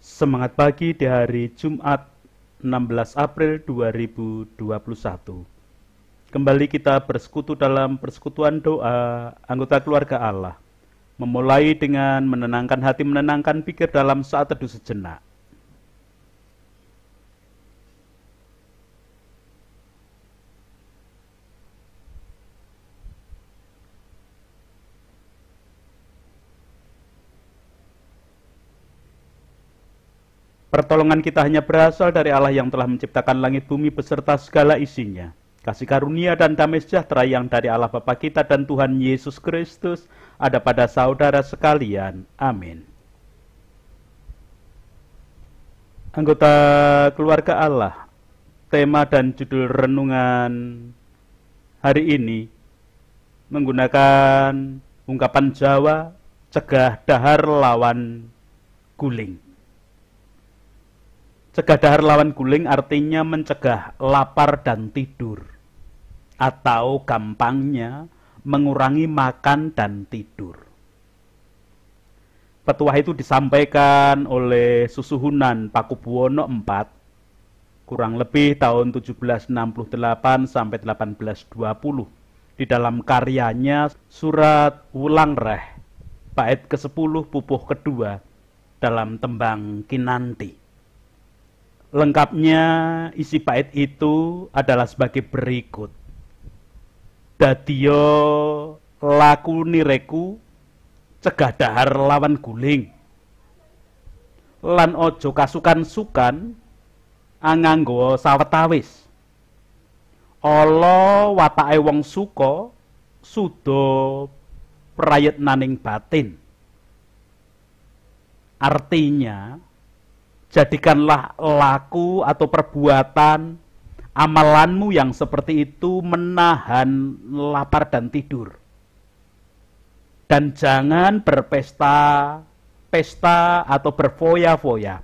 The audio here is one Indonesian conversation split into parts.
Semangat pagi di hari Jumat 16 April 2021. Kembali kita bersekutu dalam persekutuan doa anggota keluarga Allah. Memulai dengan menenangkan hati, menenangkan pikir dalam saat teduh sejenak. Pertolongan kita hanya berasal dari Allah yang telah menciptakan langit bumi beserta segala isinya. Kasih karunia dan damai sejahtera yang dari Allah Bapa kita dan Tuhan Yesus Kristus ada pada saudara sekalian. Amin. Anggota keluarga Allah, tema dan judul renungan hari ini menggunakan ungkapan Jawa, cegah dahar lawan guling. Cegah dahar lawan guling artinya mencegah lapar dan tidur, atau gampangnya mengurangi makan dan tidur. Petuah itu disampaikan oleh Susuhunan Pakubuwono IV, kurang lebih tahun 1768 sampai 1820, di dalam karyanya Surat Wulangreh, bait ke-10 pupuh kedua, dalam tembang Kinanti. Lengkapnya isi bait itu adalah sebagai berikut. Dadiyo laku nireku cegah dahar lawan guling. Lan ojo kasukan-sukan anganggo sawetawis. Ala watake wong suka suda prayitnaning batin. Artinya, jadikanlah laku atau perbuatan amalanmu yang seperti itu menahan lapar dan tidur. Dan jangan pesta atau berfoya-foya.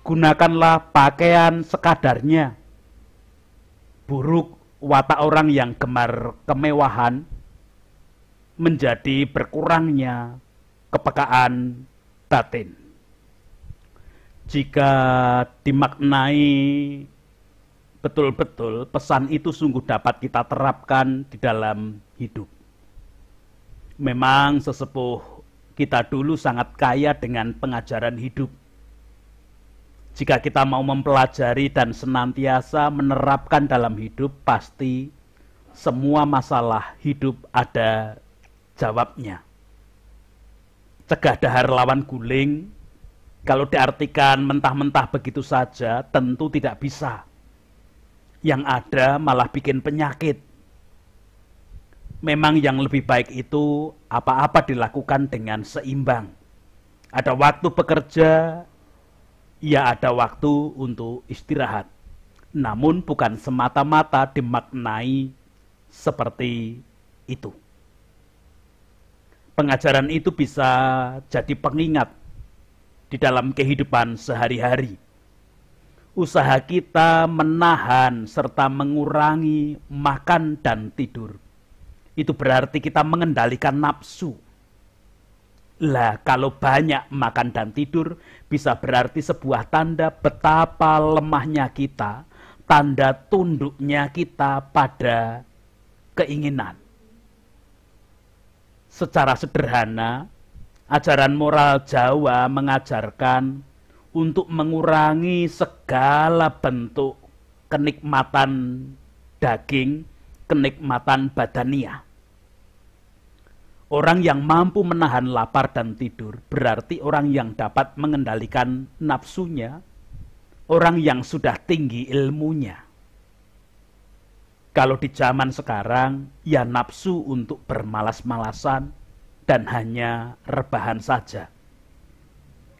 Gunakanlah pakaian sekadarnya. Buruk watak orang yang gemar kemewahan menjadi berkurangnya kepekaan batin. Jika dimaknai betul-betul, pesan itu sungguh dapat kita terapkan di dalam hidup. Memang sesepuh kita dulu sangat kaya dengan pengajaran hidup. Jika kita mau mempelajari dan senantiasa menerapkan dalam hidup, pasti semua masalah hidup ada jawabnya. Cegah dahar lawan guling, kalau diartikan mentah-mentah begitu saja, tentu tidak bisa. Yang ada malah bikin penyakit. Memang yang lebih baik itu apa-apa dilakukan dengan seimbang. Ada waktu bekerja, ya ada waktu untuk istirahat. Namun bukan semata-mata dimaknai seperti itu. Pengajaran itu bisa jadi pengingat di dalam kehidupan sehari-hari. Usaha kita menahan serta mengurangi makan dan tidur. Itu berarti kita mengendalikan nafsu. Lah, kalau banyak makan dan tidur, bisa berarti sebuah tanda betapa lemahnya kita, tanda tunduknya kita pada keinginan. Secara sederhana, ajaran moral Jawa mengajarkan untuk mengurangi segala bentuk kenikmatan daging, kenikmatan badania. Orang yang mampu menahan lapar dan tidur berarti orang yang dapat mengendalikan nafsunya, orang yang sudah tinggi ilmunya. Kalau di zaman sekarang, ya nafsu untuk bermalas-malasan dan hanya rebahan saja.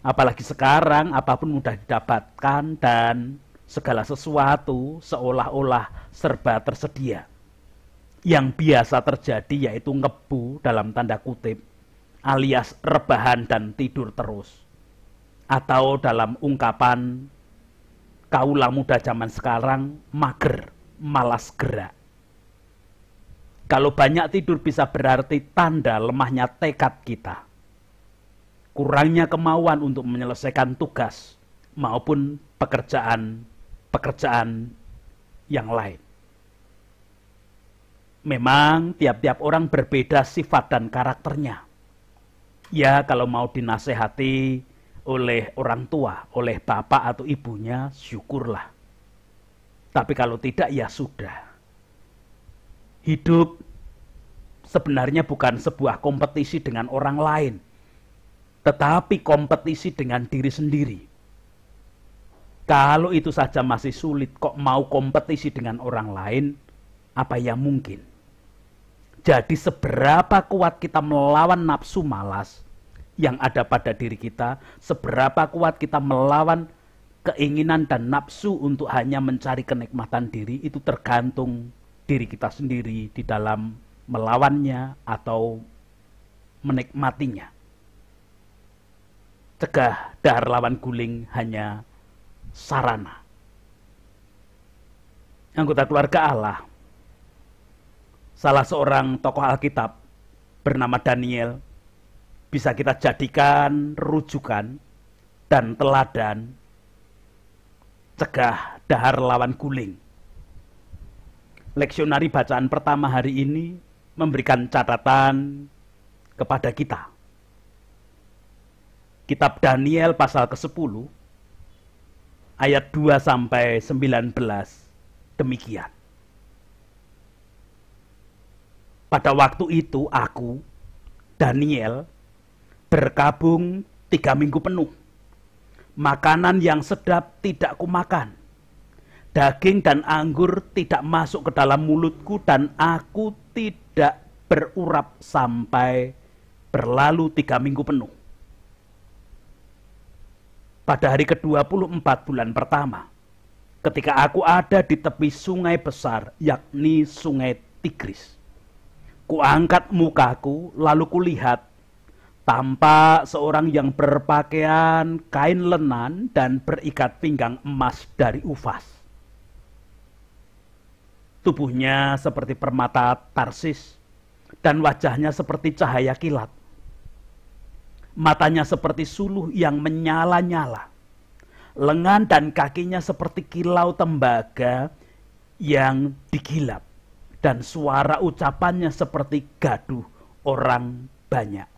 Apalagi sekarang apapun mudah didapatkan dan segala sesuatu seolah-olah serba tersedia. Yang biasa terjadi yaitu ngebu dalam tanda kutip, alias rebahan dan tidur terus. Atau dalam ungkapan kaula muda zaman sekarang, mager, malas gerak. Kalau banyak tidur bisa berarti tanda lemahnya tekad kita. kurangnya kemauan untuk menyelesaikan tugas maupun pekerjaan yang lain. Memang tiap-tiap orang berbeda sifat dan karakternya. Ya, kalau mau dinasehati oleh orang tua, oleh bapak atau ibunya, syukurlah. Tapi kalau tidak, ya sudah. Hidup sebenarnya bukan sebuah kompetisi dengan orang lain, tetapi kompetisi dengan diri sendiri. Kalau itu saja masih sulit, kok mau kompetisi dengan orang lain, apa yang mungkin? Jadi seberapa kuat kita melawan nafsu malas yang ada pada diri kita, seberapa kuat kita melawan keinginan dan nafsu untuk hanya mencari kenikmatan diri, itu tergantung diri kita sendiri di dalam melawannya atau menikmatinya. Cegah dahar lawan guling hanya sarana. Anggota keluarga Allah, salah seorang tokoh Alkitab bernama Daniel, bisa kita jadikan rujukan dan teladan cegah dahar lawan guling. Leksionari bacaan pertama hari ini memberikan catatan kepada kita. Kitab Daniel pasal ke-10 ayat 2 sampai 19 demikian. Pada waktu itu aku, Daniel, berkabung 3 minggu penuh. Makanan yang sedap tidak kumakan. Daging dan anggur tidak masuk ke dalam mulutku, dan aku tidak berurap sampai berlalu 3 minggu penuh. Pada hari ke-24 bulan pertama, ketika aku ada di tepi sungai besar, yakni sungai Tigris, kuangkat mukaku, lalu kulihat tampak seorang yang berpakaian kain lenan dan berikat pinggang emas dari Ufas. Tubuhnya seperti permata Tarsis dan wajahnya seperti cahaya kilat. Matanya seperti suluh yang menyala-nyala. Lengan dan kakinya seperti kilau tembaga yang digilap. Dan suara ucapannya seperti gaduh orang banyak.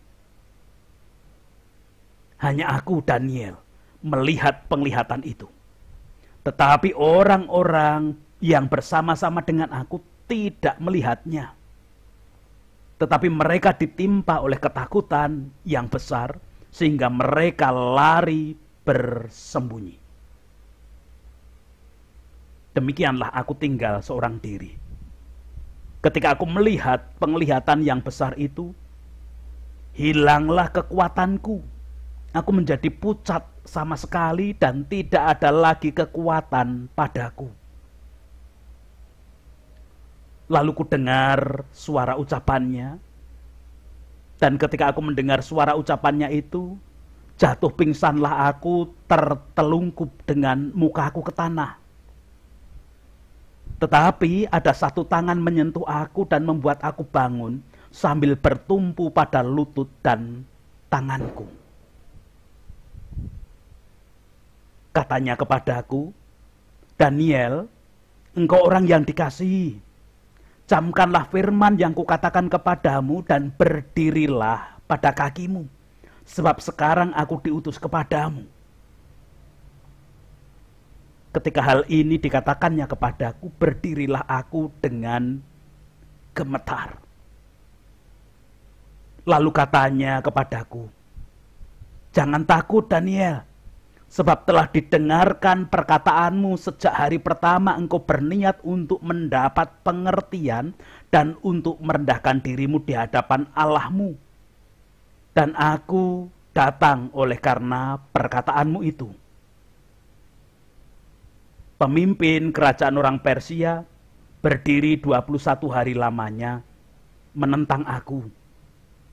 Hanya aku, Daniel, melihat penglihatan itu. Tetapi orang-orang yang bersama-sama dengan aku tidak melihatnya. Tetapi mereka ditimpa oleh ketakutan yang besar, sehingga mereka lari bersembunyi. Demikianlah aku tinggal seorang diri. Ketika aku melihat penglihatan yang besar itu, hilanglah kekuatanku. Aku menjadi pucat sama sekali dan tidak ada lagi kekuatan padaku. Lalu ku dengar suara ucapannya, dan ketika aku mendengar suara ucapannya itu, jatuh pingsanlah aku tertelungkup dengan mukaku ke tanah. Tetapi ada satu tangan menyentuh aku dan membuat aku bangun sambil bertumpu pada lutut dan tanganku. Katanya kepadaku, Daniel, engkau orang yang dikasihi. Camkanlah firman yang kukatakan kepadamu dan berdirilah pada kakimu. Sebab sekarang aku diutus kepadamu. Ketika hal ini dikatakannya kepadaku, berdirilah aku dengan gemetar. Lalu katanya kepadaku, jangan takut Daniel, sebab telah didengarkan perkataanmu sejak hari pertama engkau berniat untuk mendapat pengertian dan untuk merendahkan dirimu di hadapan Allahmu. Dan aku datang oleh karena perkataanmu itu. Pemimpin kerajaan orang Persia berdiri 21 hari lamanya menentang aku.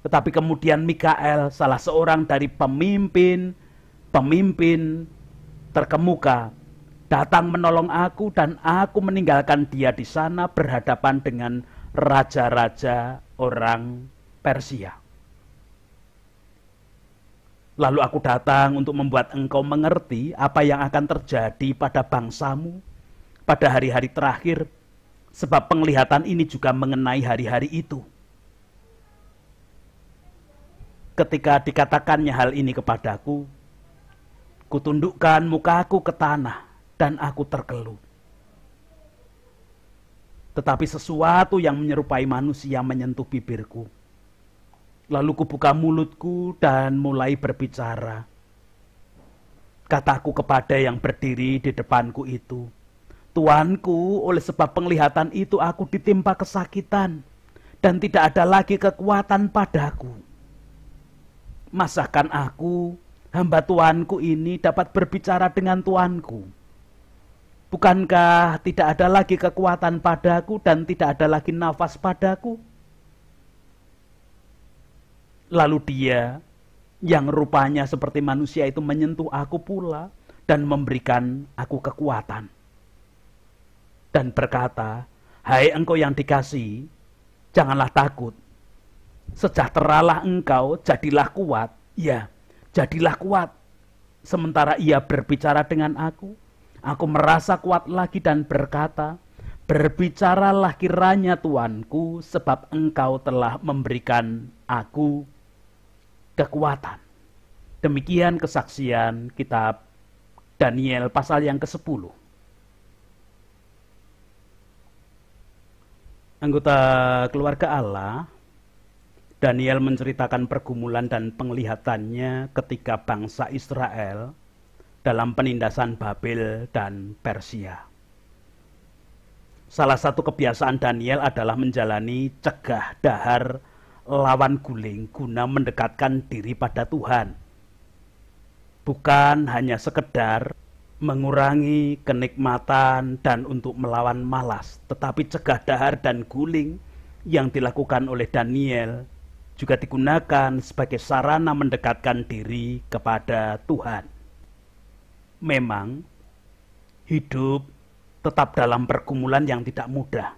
Tetapi kemudian Mikael, salah seorang dari pemimpin terkemuka, datang menolong aku dan aku meninggalkan dia di sana berhadapan dengan raja-raja orang Persia. Lalu aku datang untuk membuat engkau mengerti apa yang akan terjadi pada bangsamu pada hari-hari terakhir, sebab penglihatan ini juga mengenai hari-hari itu. Ketika dikatakannya hal ini kepadaku, kutundukkan mukaku ke tanah dan aku terkeluh. Tetapi sesuatu yang menyerupai manusia menyentuh bibirku. Lalu kubuka mulutku dan mulai berbicara. Kataku kepada yang berdiri di depanku itu, Tuanku, oleh sebab penglihatan itu aku ditimpa kesakitan, dan tidak ada lagi kekuatan padaku. Masakan aku, hamba Tuanku ini dapat berbicara dengan Tuanku? Bukankah tidak ada lagi kekuatan padaku dan tidak ada lagi nafas padaku? Lalu dia, yang rupanya seperti manusia itu menyentuh aku pula dan memberikan aku kekuatan. Dan berkata, hai engkau yang dikasihi, janganlah takut. Sejahteralah engkau, jadilah kuat. Ya, jadilah kuat. Sementara ia berbicara dengan aku merasa kuat lagi dan berkata, berbicaralah kiranya Tuanku, sebab engkau telah memberikan aku kekuatan. Demikian kesaksian kitab Daniel pasal yang ke-10. Anggota keluarga Allah, Daniel menceritakan pergumulan dan penglihatannya ketika bangsa Israel dalam penindasan Babel dan Persia. Salah satu kebiasaan Daniel adalah menjalani cegah dahar lawan guling guna mendekatkan diri pada Tuhan. Bukan hanya sekedar mengurangi kenikmatan dan untuk melawan malas, tetapi cegah dahar dan guling yang dilakukan oleh Daniel juga digunakan sebagai sarana mendekatkan diri kepada Tuhan. Memang hidup tetap dalam pergumulan yang tidak mudah.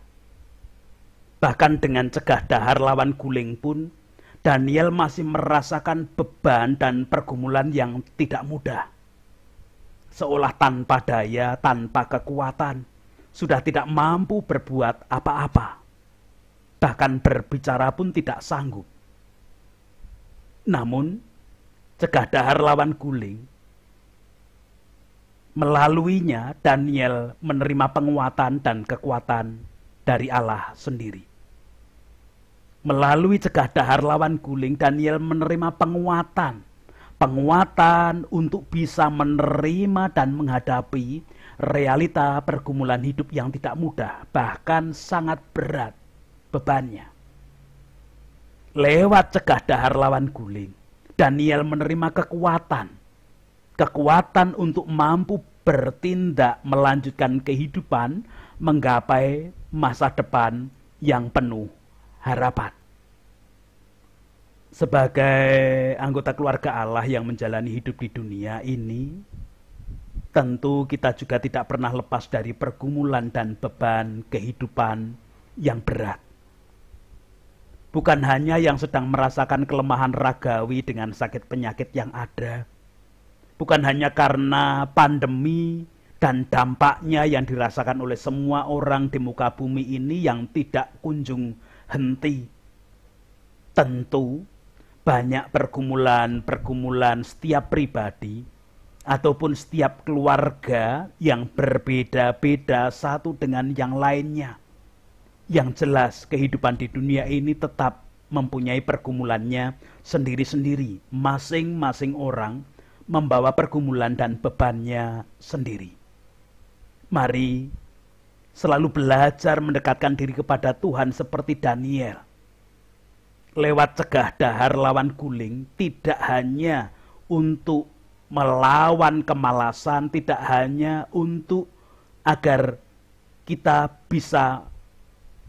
Bahkan dengan cegah dahar lawan guling pun, Daniel masih merasakan beban dan pergumulan yang tidak mudah. Seolah tanpa daya, tanpa kekuatan, sudah tidak mampu berbuat apa-apa. Bahkan berbicara pun tidak sanggup. Namun, cegah dahar lawan guling, melaluinya Daniel menerima penguatan dan kekuatan dari Allah sendiri. Melalui cegah dahar lawan guling, Daniel menerima penguatan untuk bisa menerima dan menghadapi realita pergumulan hidup yang tidak mudah, bahkan sangat berat bebannya. Lewat cegah dahar lawan guling, Daniel menerima kekuatan untuk mampu bertindak melanjutkan kehidupan, menggapai masa depan yang penuh harapan. Sebagai anggota keluarga Allah yang menjalani hidup di dunia ini, tentu kita juga tidak pernah lepas dari pergumulan dan beban kehidupan yang berat. Bukan hanya yang sedang merasakan kelemahan ragawi dengan sakit penyakit yang ada, bukan hanya karena pandemi dan dampaknya yang dirasakan oleh semua orang di muka bumi ini yang tidak kunjung henti. Tentu banyak pergumulan setiap pribadi ataupun setiap keluarga yang berbeda-beda satu dengan yang lainnya. Yang jelas kehidupan di dunia ini tetap mempunyai pergumulannya sendiri-sendiri. Masing-masing orang membawa pergumulan dan bebannya sendiri. Mari selalu belajar mendekatkan diri kepada Tuhan seperti Daniel. Lewat cegah dahar lawan guling, tidak hanya untuk melawan kemalasan, tidak hanya untuk agar kita bisa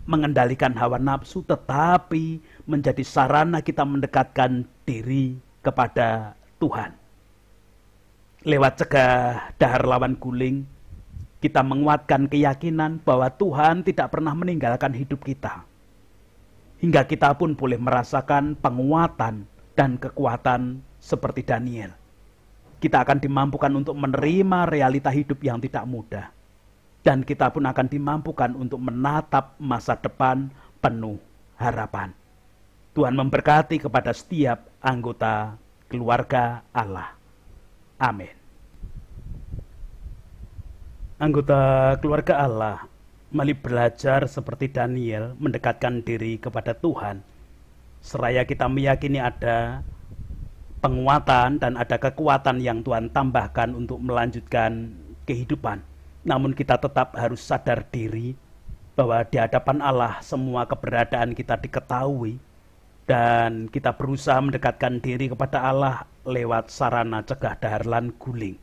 mengendalikan hawa nafsu, tetapi menjadi sarana kita mendekatkan diri kepada Tuhan. Lewat cegah dahar lawan guling, kita menguatkan keyakinan bahwa Tuhan tidak pernah meninggalkan hidup kita. Hingga kita pun boleh merasakan penguatan dan kekuatan seperti Daniel. Kita akan dimampukan untuk menerima realita hidup yang tidak mudah. Dan kita pun akan dimampukan untuk menatap masa depan penuh harapan. Tuhan memberkati kepada setiap anggota keluarga Allah. Amin. Anggota keluarga Allah, mari belajar seperti Daniel mendekatkan diri kepada Tuhan. Seraya kita meyakini ada penguatan dan ada kekuatan yang Tuhan tambahkan untuk melanjutkan kehidupan. Namun kita tetap harus sadar diri bahwa di hadapan Allah semua keberadaan kita diketahui. Dan kita berusaha mendekatkan diri kepada Allah lewat sarana cegah dahar lan guling.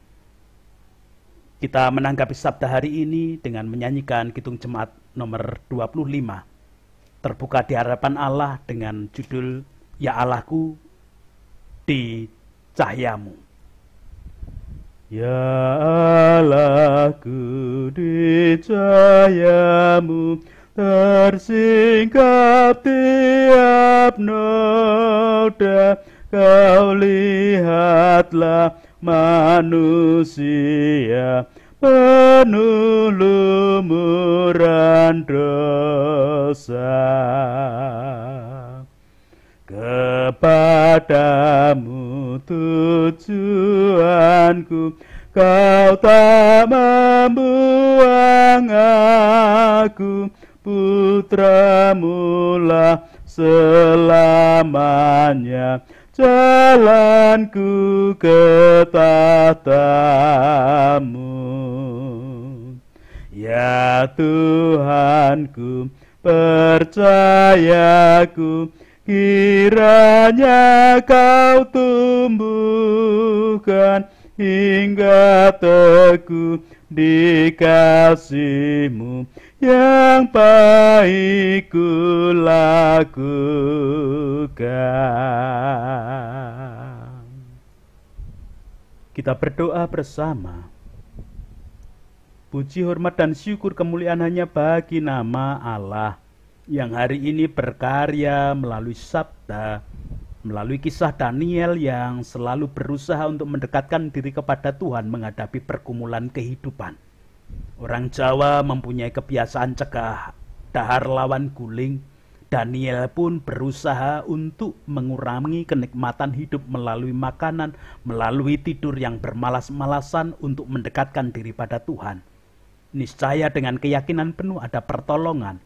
Kita menanggapi sabda hari ini dengan menyanyikan Kidung Jemaat nomor 25. Terbuka di hadapan Allah dengan judul Ya Allahku di Cahayamu. Ya Allahku di cahayamu, tersingkap tiap noda, kau lihatlah manusia penuh lumuran dosa. Kepadamu tujuanku, kau tak membuang aku, putramulah selamanya, jalanku ke tahtamu. Ya Tuhanku, percayaku, kiranya kau tumbuhkan hingga teguh di kasih-Mu yang baik ku lakukan. Kita berdoa bersama. Puji, hormat, dan syukur kemuliaan hanya bagi nama Allah yang hari ini berkarya melalui sabda, melalui kisah Daniel yang selalu berusaha untuk mendekatkan diri kepada Tuhan menghadapi pergumulan kehidupan. Orang Jawa mempunyai kebiasaan cegah dahar lawan guling. Daniel pun berusaha untuk mengurangi kenikmatan hidup melalui makanan, melalui tidur yang bermalas-malasan untuk mendekatkan diri pada Tuhan. Niscaya dengan keyakinan penuh ada pertolongan,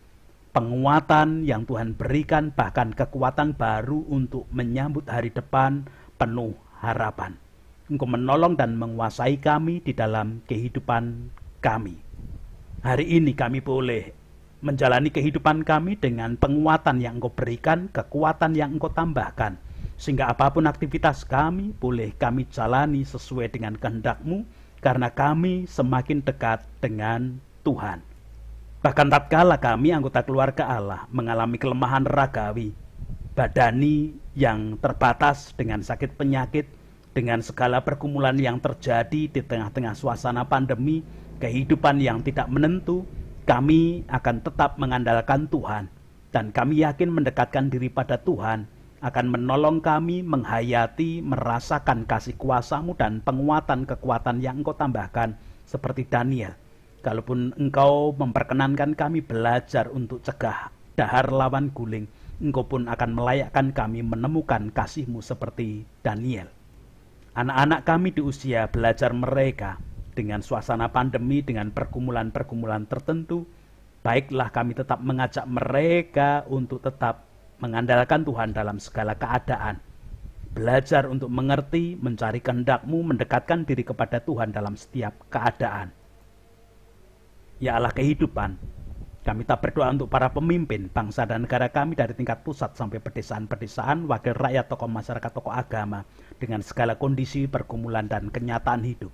penguatan yang Tuhan berikan, bahkan kekuatan baru untuk menyambut hari depan penuh harapan. Engkau menolong dan menguasai kami di dalam kehidupan kami. Hari ini kami boleh menjalani kehidupan kami dengan penguatan yang Engkau berikan, kekuatan yang Engkau tambahkan, sehingga apapun aktivitas kami boleh kami jalani sesuai dengan kehendak-Mu, karena kami semakin dekat dengan Tuhan. Bahkan tatkala kami anggota keluarga Allah mengalami kelemahan ragawi, badani yang terbatas dengan sakit penyakit, dengan segala pergumulan yang terjadi di tengah-tengah suasana pandemi, kehidupan yang tidak menentu, kami akan tetap mengandalkan Tuhan. Dan kami yakin mendekatkan diri pada Tuhan akan menolong kami menghayati, merasakan kasih kuasa-Mu dan penguatan kekuatan yang Engkau tambahkan seperti Daniel. Kalaupun Engkau memperkenankan kami belajar untuk cegah dahar lawan guling, Engkau pun akan melayakkan kami menemukan kasih-Mu seperti Daniel. Anak-anak kami di usia belajar mereka dengan suasana pandemi, dengan pergumulan-pergumulan tertentu, baiklah kami tetap mengajak mereka untuk tetap mengandalkan Tuhan dalam segala keadaan. Belajar untuk mengerti, mencari kehendak-Mu, mendekatkan diri kepada Tuhan dalam setiap keadaan. Ya Allah kehidupan, kami tak berdoa untuk para pemimpin bangsa dan negara kami dari tingkat pusat sampai pedesaan-pedesaan, wakil rakyat, tokoh masyarakat, tokoh agama, dengan segala kondisi, pergumulan, dan kenyataan hidup.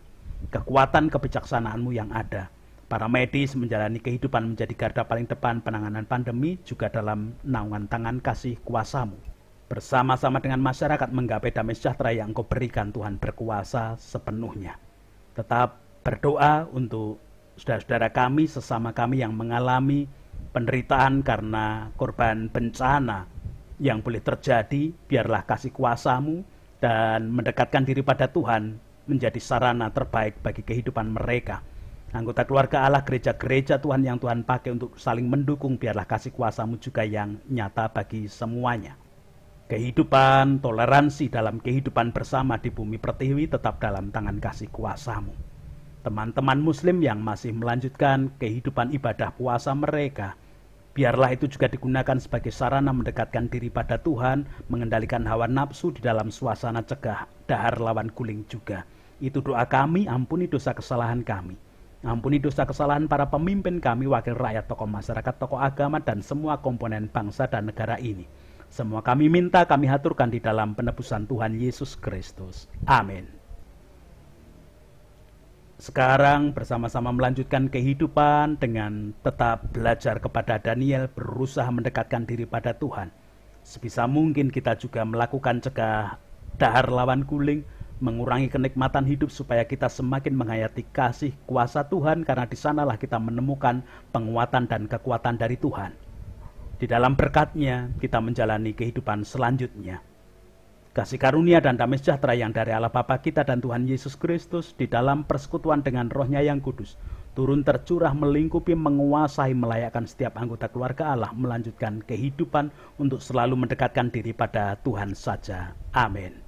Kekuatan kebijaksanaan-Mu yang ada. Para medis menjalani kehidupan menjadi garda paling depan penanganan pandemi, juga dalam naungan tangan kasih kuasa-Mu. Bersama-sama dengan masyarakat menggapai damai sejahtera yang Engkau berikan, Tuhan berkuasa sepenuhnya. Tetap berdoa untuk saudara-saudara kami, sesama kami yang mengalami penderitaan karena korban bencana yang boleh terjadi. Biarlah kasih kuasa-Mu, dan mendekatkan diri pada Tuhan menjadi sarana terbaik bagi kehidupan mereka. Anggota keluarga Allah, gereja-gereja Tuhan yang Tuhan pakai untuk saling mendukung, biarlah kasih kuasa-Mu juga yang nyata bagi semuanya. Kehidupan, toleransi dalam kehidupan bersama di bumi pertiwi tetap dalam tangan kasih kuasa-Mu. Teman-teman muslim yang masih melanjutkan kehidupan ibadah puasa mereka, biarlah itu juga digunakan sebagai sarana mendekatkan diri pada Tuhan, mengendalikan hawa nafsu di dalam suasana cegah dahar lawan guling juga. Itu doa kami, ampuni dosa kesalahan kami. Ampuni dosa kesalahan para pemimpin kami, wakil rakyat, tokoh masyarakat, tokoh agama, dan semua komponen bangsa dan negara ini. Semua kami minta, kami haturkan di dalam penebusan Tuhan Yesus Kristus. Amin. Sekarang bersama-sama melanjutkan kehidupan dengan tetap belajar kepada Daniel, berusaha mendekatkan diri pada Tuhan. Sebisa mungkin kita juga melakukan cegah dahar lawan guling, mengurangi kenikmatan hidup supaya kita semakin menghayati kasih kuasa Tuhan, karena di sanalah kita menemukan penguatan dan kekuatan dari Tuhan. Di dalam berkat-Nya kita menjalani kehidupan selanjutnya. Kasih karunia dan damai sejahtera yang dari Allah Bapa kita dan Tuhan Yesus Kristus di dalam persekutuan dengan Roh-Nya yang kudus turun tercurah, melingkupi, menguasai, melayakkan setiap anggota keluarga Allah melanjutkan kehidupan untuk selalu mendekatkan diri pada Tuhan saja. Amin.